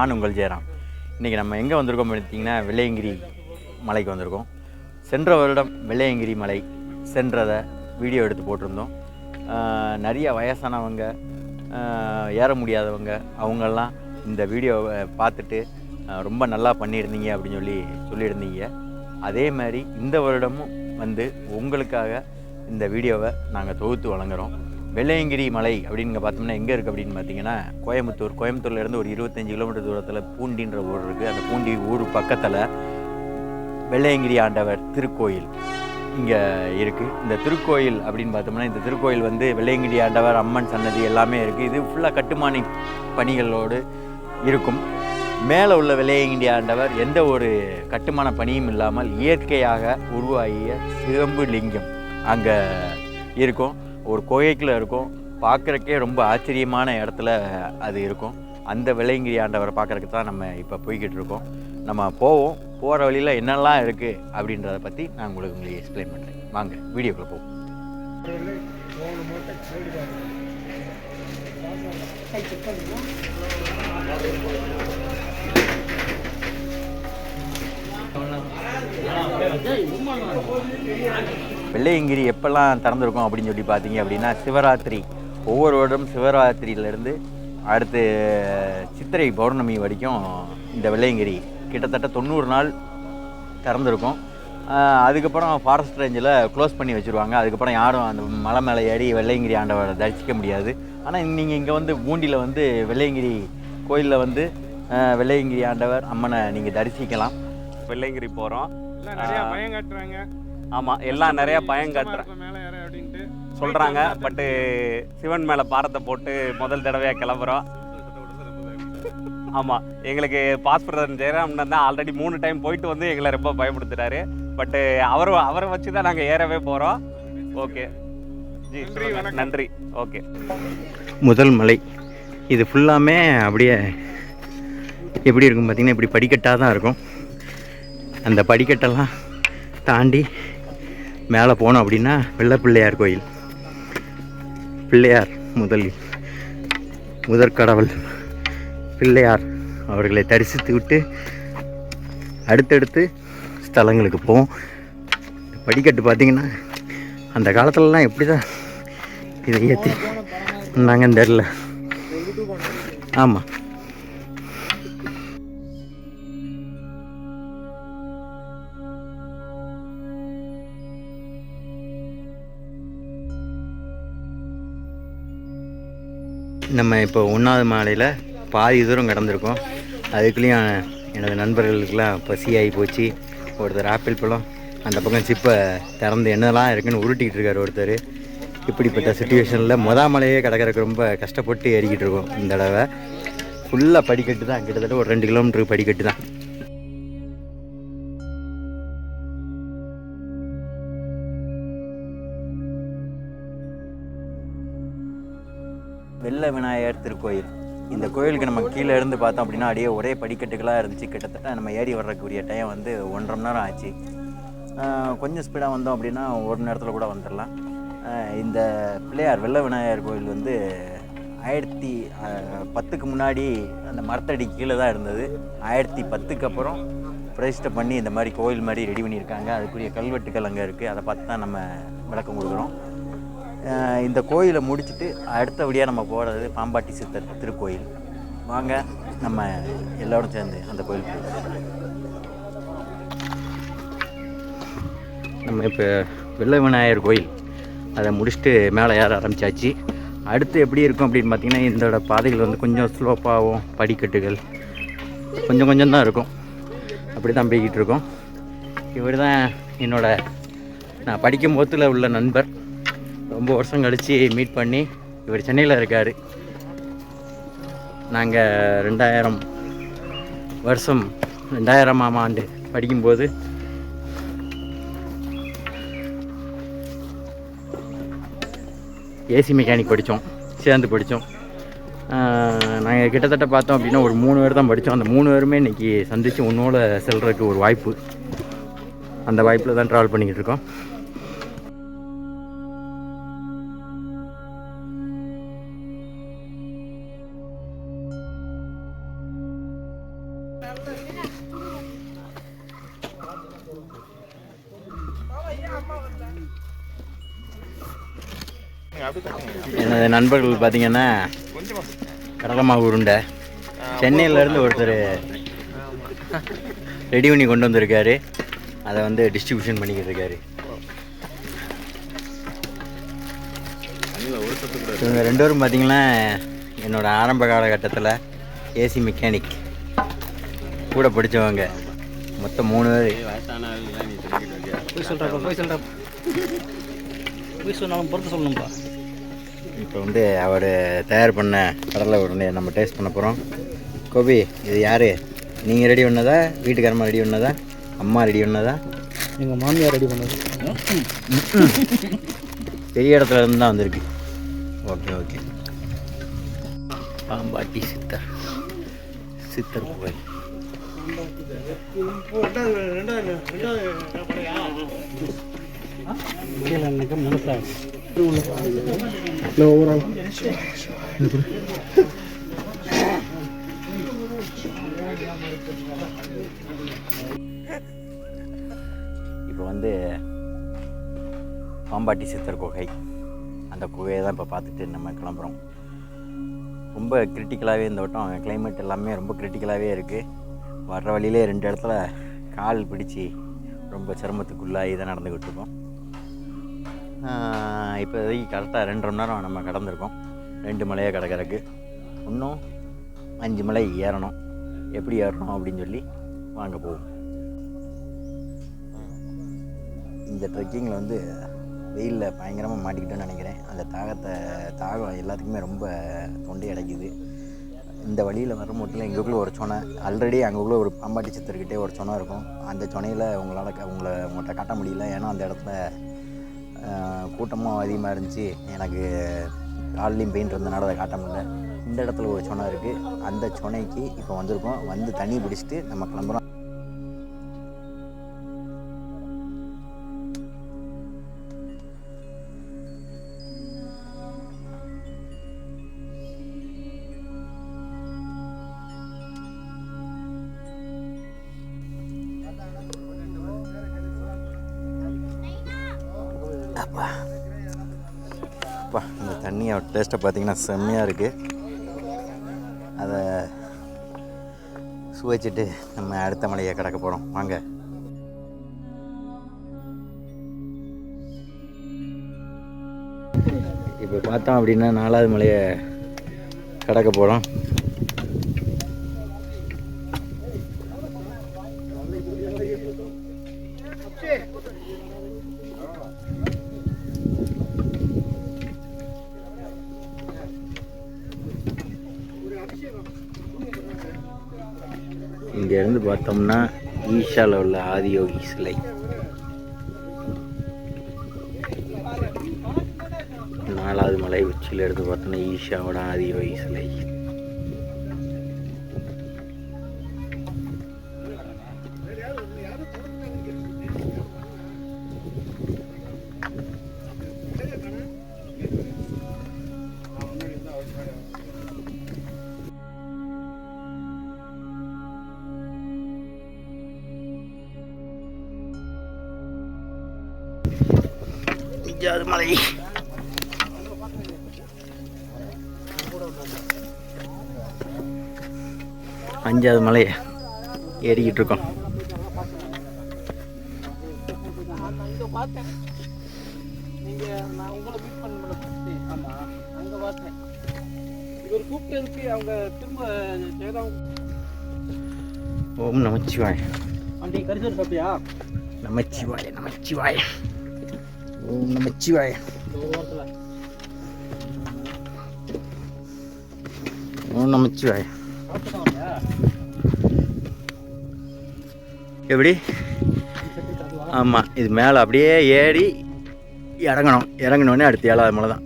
நான் உங்கள் ஜெயராம். இன்றைக்கி நம்ம எங்கே வந்திருக்கோம் பார்த்தீங்கன்னா வெள்ளையங்கிரி மலைக்கு வந்திருக்கோம். சென்ற வருடம் வெள்ளையங்கிரி மலை சென்றதை வீடியோ எடுத்து போட்டிருந்தோம். நிறைய வயசானவங்க, ஏற முடியாதவங்க அவங்கெல்லாம் இந்த வீடியோவை பார்த்துட்டு ரொம்ப நல்லா பண்ணியிருந்தீங்க அப்படின்னு சொல்லியிருந்தீங்க. அதே மாதிரி இந்த வருடமும் வந்து உங்களுக்காக இந்த வீடியோவை நாங்கள் தொகுத்து வழங்குகிறோம். வெள்ளையங்கிரி மலை அப்படின்னு பார்த்தோம்னா எங்கே இருக்குது அப்படின்னு பார்த்தீங்கன்னா கோயம்புத்தூர்லேருந்து ஒரு 25 கிலோமீட்டர் தூரத்தில் பூண்டின்ற ஊர் இருக்குது. அந்த பூண்டி ஊர் பக்கத்தில் வெள்ளையங்கிரி ஆண்டவர் திருக்கோயில் இங்கே இருக்குது. இந்த திருக்கோயில் அப்படின்னு பார்த்தோம்னா இந்த திருக்கோயில் வந்து வெள்ளையங்கிரி ஆண்டவர், அம்மன் சன்னதி எல்லாமே இருக்குது. இது ஃபுல்லாக கட்டுமான பணிகளோடு இருக்கும். மேலே உள்ள வெள்ளையங்கிரி ஆண்டவர் எந்த ஒரு கட்டுமான பணியும் இல்லாமல் இயற்கையாக உருவாகிய சிவம்பு லிங்கம் அங்கே இருக்கும். ஒரு கோயிலுக்குள்ள இருக்கும். பார்க்குறக்கே ரொம்ப ஆச்சரியமான இடத்துல அது இருக்கும். அந்த வெள்ளையங்கிரி ஆண்டவரை பார்க்குறதுக்கு தான் நம்ம இப்போ போய்கிட்டு இருக்கோம். நம்ம போகிற வழியில் என்னெல்லாம் இருக்குது அப்படின்றத பற்றி நான் உங்களுக்கு எக்ஸ்பிளைன் பண்ணுறேன். வாங்க வீடியோக்குள்ளே போவோம். வெள்ளையங்கிரி எப்பெல்லாம் திறந்துருக்கும் அப்படின்னு சொல்லி பார்த்தீங்க அப்படின்னா சிவராத்திரி, ஒவ்வொரு வருடம் சிவராத்திரியிலேருந்து அடுத்து சித்திரை பௌர்ணமி வரைக்கும் இந்த வெள்ளையங்கிரி கிட்டத்தட்ட 90 நாள் திறந்துருக்கும். அதுக்கப்புறம் ஃபாரஸ்ட் ரேஞ்சில் க்ளோஸ் பண்ணி வச்சுருவாங்க. அதுக்கப்புறம் யாரும் அந்த மலை மேலே ஏறி வெள்ளையங்கிரி ஆண்டவரை தரிசிக்க முடியாது. ஆனால் நீங்கள் இங்கே வந்து பூண்டியில் வந்து வெள்ளையங்கிரி கோயிலில் வந்து வெள்ளையங்கிரி ஆண்டவர் அம்மனை நீங்கள் தரிசிக்கலாம். வெள்ளையங்கிரி போகிறோம். நிறைய பயம் காட்டுறாங்க. ஆமாம், எல்லாம் நிறையா பயம் காட்டுறாங்க சொல்கிறாங்க. பட்டு சிவன் மேலே பாரத்தை போட்டு முதல் தடவையாக கிளம்புறோம். ஆமாம், எங்களுக்கு பாஸ்பரதன் ஜெயராம் தான் ஆல்ரெடி 3 டைம் போயிட்டு வந்து எங்களை ரொம்ப பயப்படுத்துகிறாரு. பட்டு அவரை வச்சு தான் நாங்கள் ஏறவே போகிறோம். ஓகே ஜி, நன்றி. ஓகே, முதல் மலை இது ஃபுல்லாமே அப்படியே எப்படி இருக்கும் பார்த்திங்கன்னா இப்படி படிக்கட்டாக தான் இருக்கும். அந்த படிக்கட்டெல்லாம் தாண்டி மேலே போனோம் அப்படின்னா வெள்ளை பிள்ளையார் கோயில். பிள்ளையார் முதற்கடவுள் பிள்ளையார் அவர்களை தரிசித்து விட்டு அடுத்தடுத்து ஸ்தலங்களுக்கு போவோம். படிக்கட்டு பார்த்திங்கன்னா அந்த காலத்துலலாம் எப்படி தான் இதை ஏற்றி நாங்கள் தெரில. ஆமாம், நம்ம இப்போ 1வது மாலையில் பாதி தூரம் கடந்திருக்கோம். அதுக்குள்ளேயும் எனது நண்பர்களுக்கெல்லாம் பசியாகி போச்சு. ஒருத்தர் ஆப்பிள் பழம் அந்த பக்கம் சிப்பை திறந்து என்னெல்லாம் இருக்குன்னு உருட்டிக்கிட்டு இருக்கார் ஒருத்தர். இப்படிப்பட்ட சுச்சுவேஷனில் மலையே கடக்கிறதுக்கு ரொம்ப கஷ்டப்பட்டு ஏறிக்கிட்டு இருக்கோம். இந்த தடவை ஃபுல்லாக படிக்கட்டு தான், கிட்டத்தட்ட ஒரு 2 கிலோமீட்டருக்கு படிக்கட்டு தான். வெள்ளை விநாயகர் திருக்கோயில். இந்த கோயிலுக்கு நம்ம கீழே இருந்து பார்த்தோம் அப்படின்னா அப்படியே ஒரே படிக்கட்டுகளாக இருந்துச்சு. கிட்டத்தட்ட நம்ம ஏறி வர்றக்கூடிய டைம் வந்து 1.5 மணி நேரம் ஆச்சு. கொஞ்சம் ஸ்பீடாக வந்தோம் அப்படின்னா 1 நேரத்தில் கூட வந்துடலாம். இந்த பிள்ளையார் வெள்ளை விநாயகர் கோயில் வந்து 1010க்கு முன்னாடி அந்த மரத்தடி கீழே தான் இருந்தது. 1010க்கு அப்புறம் பிரதிஷ்டை பண்ணி இந்த மாதிரி கோயில் மாதிரி ரெடி பண்ணியிருக்காங்க. அதுக்குரிய கல்வெட்டுக்கள் அங்கே இருக்குது. அதை பார்த்து தான் நம்ம விளக்கம் கொடுக்குறோம். இந்த கோயிலை முடிச்சுட்டு அடுத்தபடியாக நம்ம போகிறது பாம்பாட்டி சித்தர் திருக்கோயில். வாங்க நம்ம எல்லோரும் சேர்ந்து அந்த கோயிலுக்கு நம்ம இப்போ வெள்ளை விநாயகர் கோயில் அதை முடிச்சுட்டு மேலே ஏற ஆரம்பித்தாச்சு. அடுத்து எப்படி இருக்கும் அப்படின்னு பார்த்திங்கன்னா இதோட பாதைகள் வந்து கொஞ்சம் ஸ்லோப்பாகவும் படிக்கட்டுகள் கொஞ்சம் தான் இருக்கும். அப்படி தான் போய்கிட்டு இருக்கோம். இவர் தான் நான் படிக்கும் போதில் உள்ள நண்பர். ரொம்ப வருஷம் கழித்து மீட் பண்ணி இவர் சென்னையில் இருக்கார். நாங்கள் 2000ஆம் ஆண்டு படிக்கும்போது ஏசி மெக்கானிக் சேர்ந்து படித்தோம். நாங்கள் கிட்டத்தட்ட பார்த்தோம் அப்படின்னா ஒரு 3 பேர் தான் படித்தோம். அந்த 3 பேருமே இன்றைக்கி சந்தித்து உன்னோட செல்றதுக்கு ஒரு வாய்ப்பு. அந்த வாய்ப்பில் தான் ட்ராவல் பண்ணிக்கிட்டு இருக்கோம். எனது நண்பர்கள் பார்த்தீங்கன்னா கடலை மாவு உருண்டை சென்னையிலேருந்து ஒருத்தர் ரெடி பண்ணி கொண்டு வந்திருக்காரு. அதை வந்து டிஸ்ட்ரிபியூஷன் பண்ணிக்கிட்டு இருக்காரு. இவங்க 2 பேரும் பார்த்தீங்கன்னா என்னோடய ஆரம்ப காலகட்டத்தில் ஏசி மெக்கானிக் கூட படித்தவங்க. மொத்தம் 3 பேர். போய் சொன்னாலும் பொறுத்து சொல்லணும்ப்பா. இப்போ வந்து அவர் தயார் பண்ண கடலை உருண்டையை நம்ம டேஸ்ட் பண்ண போகிறோம். கோபி, இது யார்? நீங்கள் ரெடி பண்ணதா, வீட்டுக்காரம்மா ரெடி பண்ணதா, அம்மா ரெடி பண்ணதா? எங்கள் மாமியார் ரெடி பண்ணது. பெரிய இடத்துல இருந்து தான் வந்திருக்கு. ஓகே. பாம்பாட்டி சித்தர் கோயில். இப்போ வந்து பாம்பாட்டி சித்தர் குகை, அந்த குகையை தான் இப்போ பார்த்துட்டு நம்ம கிளம்புறோம். ரொம்ப கிரிட்டிக்கலாகவே இந்த வட்டம் கிளைமேட் எல்லாமே ரொம்ப கிரிட்டிக்கலாகவே இருக்குது. வர்ற வழியிலே 2 இடத்துல கால் பிடிச்சி ரொம்ப சிரமத்துக்குள்ளாகி தான் நடந்துக்கிட்டு இருக்கோம். இப்போதைக்கு கரெக்டாக 2.5 மணி நேரம் நம்ம கடந்திருக்கோம் 2 மலையை கடக்கிறதுக்கு. இன்னும் 5 மலை ஏறணும். எப்படி ஏறணும் அப்படின்னு சொல்லி வாங்க போவோம். இந்த ட்ரெக்கிங்கில் வந்து வெயிலில் பயங்கரமாக மாட்டிக்கிட்டோன்னு நினைக்கிறேன். அந்த தாகம் எல்லாத்துக்குமே ரொம்ப தொண்டை அடைக்குது. இந்த வழியில் வரும்போதில் எங்களுக்குள்ளே ஒரு சொனை, ஆல்ரெடி அங்கேக்குள்ளே ஒரு பாம்பாட்டி சித்தர்கிட்டே ஒரு சொனை இருக்கும். அந்த சொனையில் உங்கள்கிட்ட காட்ட முடியல. ஏன்னா அந்த இடத்துல கூட்டமும் அதிகமாக இருந்துச்சு. எனக்கு கால்லையும் பெயின் இருந்தனால அதை காட்ட முடியல. இந்த இடத்துல ஒரு சொனை இருக்குது. அந்த சொனைக்கு இப்போ வந்திருக்கோம். வந்து தண்ணி பிடிச்சிட்டு நம்ம கிளம்புறோம். அப்பா இந்த தண்ணியோட டேஸ்ட்டை பார்த்தீங்கன்னா செம்மையாக இருக்குது. அதை சுவைச்சிட்டு நம்ம அடுத்த மலையை கடக்க போகிறோம். வாங்க. இப்போ பார்த்தோம் அப்படின்னா 4வது மலையை கடக்க போகிறோம். இங்கேருந்து பார்த்தோம்னா ஈஷாவில் உள்ள ஆதியோகி சிலை. 4வது மலை உச்சியில் எடுத்து பார்த்தோம்னா ஈஷாவோட ஆதியோகி சிலை. அஞ்சாவது மலை. அஞ்சாவது மலையை ஏறிக்கிட்டு இருக்கோம். ஓம் நமச்சிவாய. நமச்சிவாய நமச்சிவாய. ஓம் நமச்சிவாய. ஓம் நமச்சிவாய. எப்படி? ஆமாம், இது மேலே அப்படியே ஏறி இறங்கணும். இறங்கினோடனே அடுத்து 7வது மலை தான்.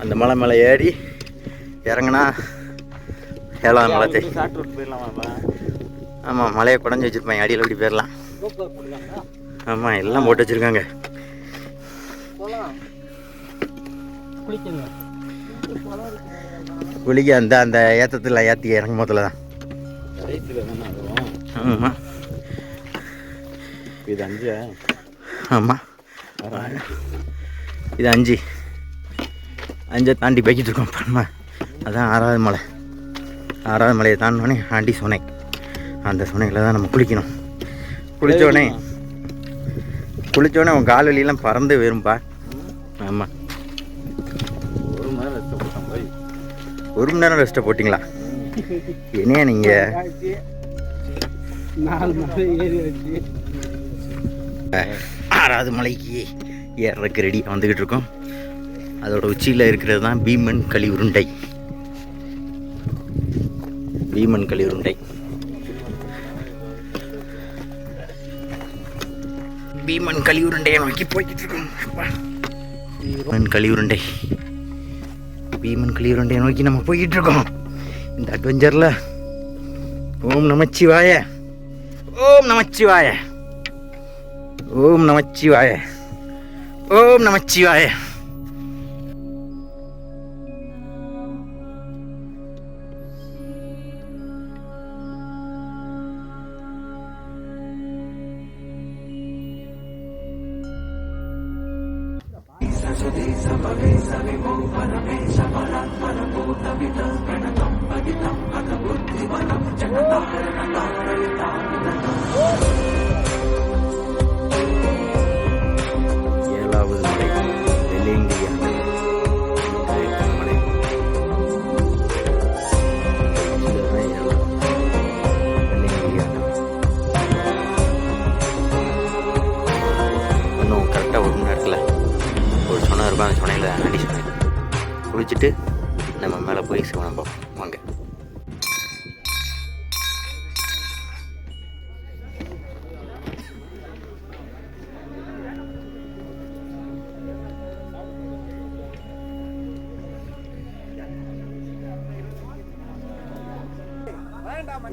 அந்த மலை மேலே ஏறி இறங்கினா 7வது மலை தெரியும். ஆமாம், மலையை குடஞ்சி வச்சுருப்பாங்க. அடியில் அப்படி போயிடலாம். ஆமாம், எல்லாம் போட்டு வச்சுருக்காங்க. குளிக்க அந்த ஏற்றத்தில் ஏற்றி இறங்கும் போதில் தான். ஆமாம், இது 5. ஆமாம், இது 5 தாண்டி போய்கிட்டு இருக்கோம். நம்ம அதான் 6வது மலை. 6வது மலையை தாண்டினோடனே ஆண்டி சுனை. அந்த சுனையில் தான் நம்ம குளிக்கணும். குளித்தோடனே உன் கால் வலியெல்லாம் பறந்து வரும்பா. ஆமாம், 1 மணி நேரம் ரெஸ்ட்டை போட்டிங்களா? என்னையா நீங்கள் 4 மலை ஏறி வச்சு 6வது மலைக்கு ஏறதுக்கு ரெடியாக வந்துக்கிட்டு இருக்கோம். அதோட உச்சியில் இருக்கிறது தான் பீமன் களி உருண்டை. பீமன் களி உருண்டை நோக்கி போய்கிட்டு இருக்கோம். பீமன் களி உருண்டையை நோக்கி நம்ம போய்கிட்டு இருக்கோம். இந்த அட்வென்ச்சரில் ஓம் நமச்சிவாய, ஓம் நமச்சிவாய, ஓம் நமச்சிவாய, ஓம் நமச்சிவாய. ஏழாவது மலை வெள்ளையங்கிரி மலை. இன்னும் கரெக்டாக 1 மணி நேரத்தில் ஒரு சொன்ன இருக்கும். அந்த சொன்னையில் ஆண்டி சொன்ன குளிச்சுட்டு நம்ம மேலே போய் சிவனை பார்ப்போம். வாங்க.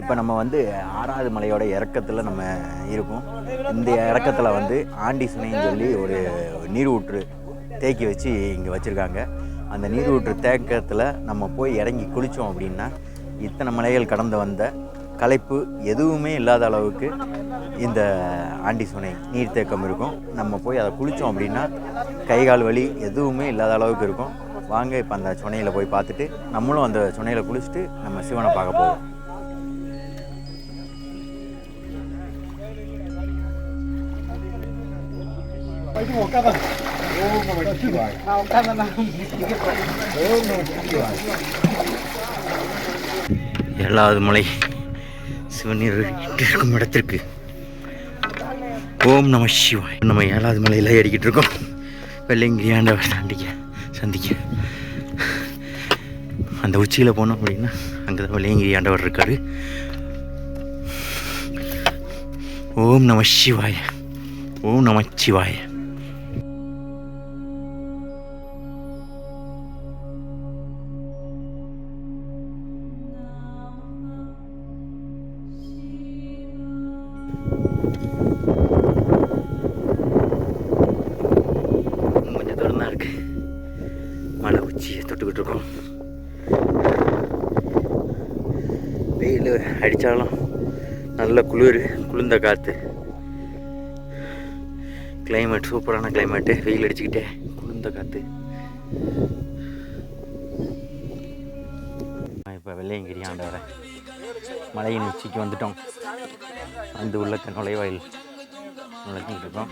இப்போ நம்ம வந்து 6வது மலையோட இறக்கத்தில் நம்ம இருக்கோம். இந்த இறக்கத்தில் வந்து ஆண்டி சுனைன்னு சொல்லி ஒரு நீரூற்று தேக்கி வச்சு இங்கே வச்சுருக்காங்க. அந்த நீரூற்று தேக்கத்தில் நம்ம போய் இறங்கி குளித்தோம் அப்படின்னா இத்தனை மலைகள் கடந்து வந்த களைப்பு எதுவுமே இல்லாத அளவுக்கு இந்த ஆண்டி சுனை நீர்த்தேக்கம் இருக்கும். நம்ம போய் அதை குளித்தோம் அப்படின்னா கைகால் வலி எதுவுமே இல்லாத அளவுக்கு இருக்கும். வாங்க இப்போ அந்த சுனையில் போய் பார்த்துட்டு நம்மளும் அந்த சுனையில் குளிச்சுட்டு நம்ம சிவனை பார்க்க போவோம். ஏழாவது மலை சிவநீர் இருக்கும் இடத்திற்கு ஓம் நம சிவாய். நம்ம 7வது மலையில் ஏறிக்கிட்டு இருக்கோம். வெள்ளையங்கிரி ஆண்டவர் சந்திக்க அந்த உச்சியில் போனோம் அப்படின்னா அங்கே தான் வெள்ளையங்கிரி ஆண்டவர் இருக்காரு. ஓம் நம சிவாய, ஓம் நமச்சிவாய. கொஞ்சம் தூரம் தான் இருக்கு. மலை உச்சியை தொட்டுக்கிட்டு இருக்கோம். வெயில் அடித்தாலும் நல்ல குளிர்ந்த காற்று. கிளைமேட் சூப்பரான கிளைமேட்டு. வெயில் அடிச்சுக்கிட்டே குளிர்ந்த காற்று. இப்போ வெள்ளையங்கிரி ஆண்டவரை மலையின் உச்சிக்கு வந்துட்டோம். அந்த உள்ளக்க நுழைவாயில் நுழைஞ்சிக்கிட்டு இருக்கோம்.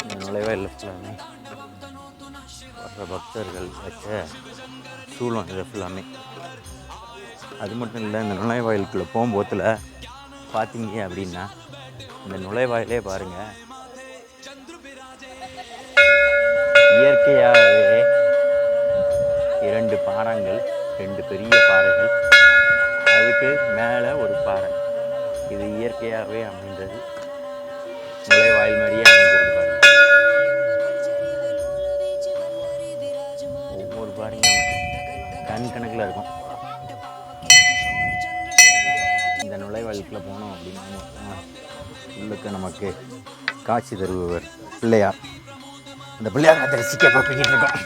இந்த நுழைவாயில் ஃபுல்லாமே வர்ற பக்தர்கள் வச்ச சூளம் இதை ஃபுல்லாமே. அது மட்டும் இல்லை, இந்த நுழைவாயிலுக்குள்ளே போகும்போதில் பார்த்தீங்க அப்படின்னா இந்த நுழைவாயிலே பாருங்கள், இயற்கையாகவே 2 பாறைகள், 2 பெரிய பாறைகள், அதுக்கு மேலே ஒரு பாறை. இது இயற்கையாகவே அமைந்தது. நுழைவாயில் மாதிரியே அமைந்திருக்கு பாருங்கள். ஒவ்வொரு பாறையும் டன் கணக்கில் இருக்கும். இந்த நுழைவாயிலுக்குள்ளே போனோம் அப்படின்னா உள்ளுக்கு நமக்கு காட்சி தருபவர் பிள்ளையார். அந்த பிள்ளையார் அதை ரசிக்க போய்கிட்டு இருக்கோம்.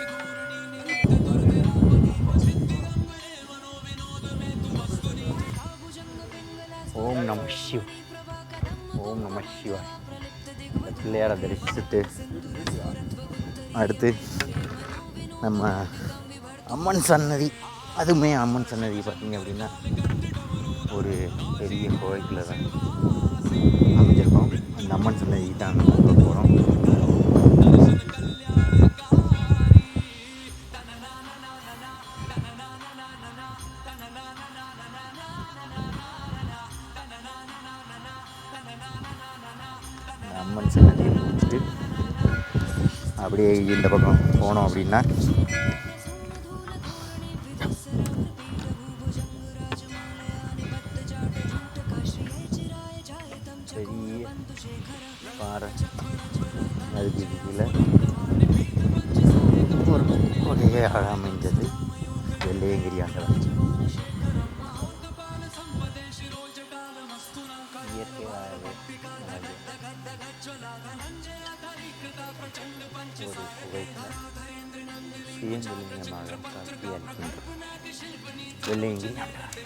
ஓம் நம சிவ, ஓம் நம சிவாய். இந்த பிள்ளையாரை தரிசிச்சுட்டு அடுத்து நம்ம அம்மன் சன்னதி, அதுவுமே அம்மன் சன்னதி பார்த்திங்க அப்படின்னா ஒரு பெரிய கோயிலில் தான் அமைஞ்சிருக்கோம். அந்த அம்மன் சன்னதிக்கு தான் நம்ம போகிறோம். அம்மன் சன்னதியை முடிச்சுட்டு அப்படியே இந்த பக்கம் போனோம் அப்படின்னா பெரிய பாறை, அதுக்கு கீழே ஒரு கொடையாக அமைந்தது வெள்ளையங்கிரி ஆண்டவர். இயற்கையாகவே ஒரு குகையில் சுயந்தலிங்கமாக காட்சி அளிக்கின்ற வெள்ளையங்கிரி ஆண்டவர்.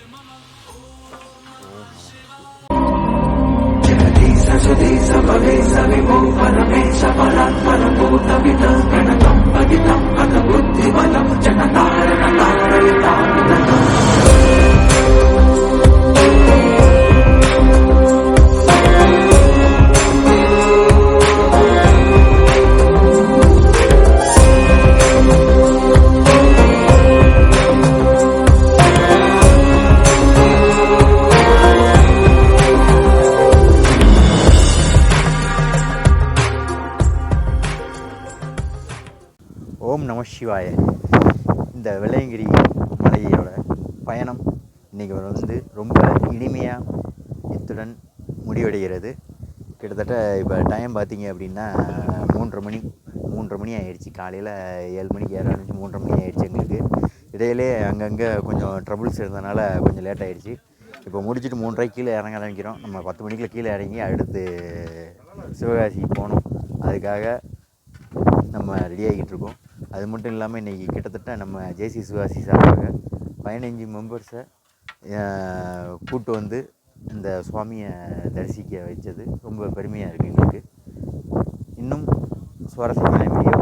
ஓம் நம சிவாய. இந்த வெள்ளையங்கிரி மலையோட பயணம் இன்றைக்கி வந்து ரொம்ப இனிமையாக இத்துடன் முடிவடைகிறது. கிட்டத்தட்ட இப்போ டைம் பார்த்திங்க அப்படின்னா 3:30 மணி ஆகிடுச்சி. காலையில் 7 மணிக்கு ஏற ஆரம்பிச்சு 3:30 மணி ஆகிடுச்சி. எங்களுக்கு இடையிலே அங்கங்கே கொஞ்சம் ட்ரபுள்ஸ் இருந்ததுனால கொஞ்சம் லேட் ஆகிடுச்சி. இப்போ முடிச்சுட்டு 3:30 கீழே இறங்க ஆரம்பிக்கிறோம். நம்ம 10 மணிக்குள்ள கீழே இறங்கி அடுத்து சிவகாசிக்கு போகணும். அதுக்காக நம்ம ரெடி ஆகிட்டு இருக்கோம். அது மட்டும் இல்லாமல் இன்றைக்கி கிட்டத்தட்ட நம்ம ஜேசி சிவகாசி சார்பாக 15 மெம்பர்ஸை கூட்டு வந்து இந்த சுவாமியை தரிசிக்க வச்சது ரொம்ப பெருமையாக இருக்குது எங்களுக்கு. இன்னும் சுவாரஸ்யமான வீடியோ